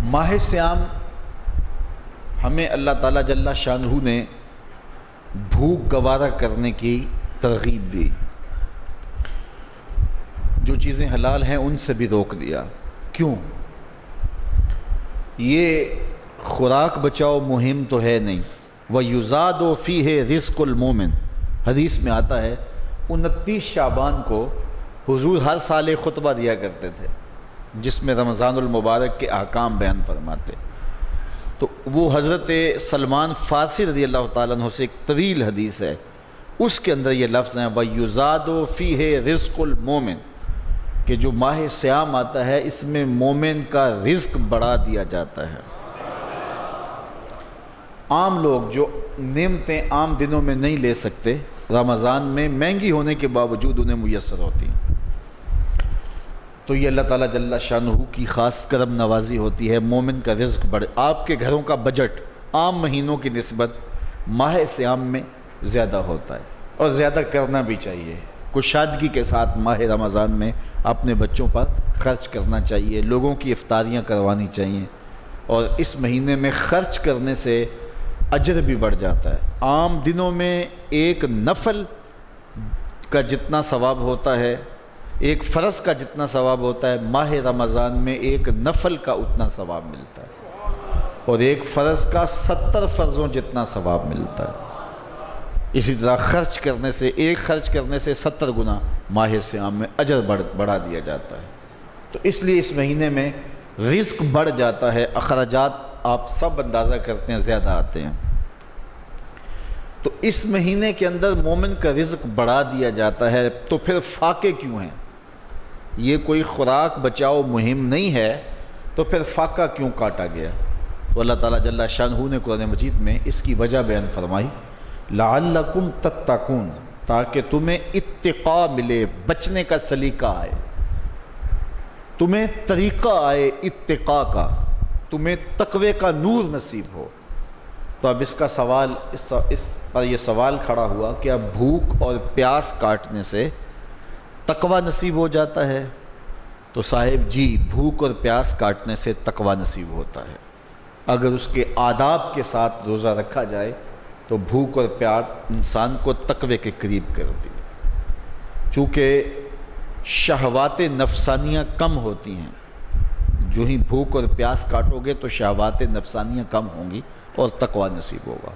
ماہ سیام ہمیں اللہ تعالیٰ جل شانہ نے بھوک گوارا کرنے کی ترغیب دی، جو چیزیں حلال ہیں ان سے بھی روک دیا۔ کیوں؟ یہ خوراک بچاؤ مہم تو ہے نہیں۔ وَيُزَادُ فِيهِ رِزْقُ الْمُؤْمِنِ، حدیث میں آتا ہے 29 شعبان کو حضور ہر سال ایک خطبہ دیا کرتے تھے جس میں رمضان المبارک کے احکام بیان فرماتے۔ تو وہ حضرت سلمان فارسی رضی اللہ تعالیٰ عنہ سے ایک طویل حدیث ہے، اس کے اندر یہ لفظ ہیں وَيُزَادُ فِيهِ رِزْقُ الْمُؤْمِنِ، کہ جو ماہ سیام آتا ہے اس میں مومن کا رزق بڑھا دیا جاتا ہے۔ عام لوگ جو نعمتیں عام دنوں میں نہیں لے سکتے، رمضان میں مہنگی ہونے کے باوجود انہیں میسر ہوتی ہیں، تو یہ اللہ تعالیٰ جل شانہ کی خاص کرم نوازی ہوتی ہے، مومن کا رزق بڑھے۔ آپ کے گھروں کا بجٹ عام مہینوں کی نسبت ماہ سیام میں زیادہ ہوتا ہے، اور زیادہ کرنا بھی چاہیے۔ کشادگی کے ساتھ ماہ رمضان میں اپنے بچوں پر خرچ کرنا چاہیے، لوگوں کی افطاریاں کروانی چاہیے، اور اس مہینے میں خرچ کرنے سے اجر بھی بڑھ جاتا ہے۔ عام دنوں میں ایک نفل کا جتنا ثواب ہوتا ہے، ایک فرض کا جتنا ثواب ہوتا ہے، ماہ رمضان میں ایک نفل کا اتنا ثواب ملتا ہے، اور ایک فرض کا 70 فرضوں جتنا ثواب ملتا ہے۔ اسی طرح خرچ کرنے سے، ایک خرچ کرنے سے 70 گنا ماہ سیام میں اجر بڑھا دیا جاتا ہے۔ تو اس لیے اس مہینے میں رزق بڑھ جاتا ہے، اخراجات آپ سب اندازہ کرتے ہیں زیادہ آتے ہیں۔ تو اس مہینے کے اندر مومن کا رزق بڑھا دیا جاتا ہے، تو پھر فاقے کیوں ہیں؟ یہ کوئی خوراک بچاؤ مہم نہیں ہے، تو پھر فاقہ کیوں کاٹا گیا؟ تو اللہ تعالیٰ جل شانہ نے قرآن مجید میں اس کی وجہ بیان فرمائی، لعلکم تتقون، تاکہ تمہیں اتقاء ملے، بچنے کا سلیقہ آئے، تمہیں طریقہ آئے اتقاء کا، تمہیں تقوی کا نور نصیب ہو۔ تو اب اس کا سوال، اس پر یہ سوال کھڑا ہوا کہ اب بھوک اور پیاس کاٹنے سے تقوی نصیب ہو جاتا ہے؟ تو صاحب جی، بھوک اور پیاس کاٹنے سے تقوی نصیب ہوتا ہے، اگر اس کے آداب کے ساتھ روزہ رکھا جائے تو بھوک اور پیاس انسان کو تقوی کے قریب کرتی ہے۔ چونکہ شہوات نفسانیاں کم ہوتی ہیں، جو ہی بھوک اور پیاس کاٹو گے تو شہوات نفسانیاں کم ہوں گی اور تقوی نصیب ہوگا۔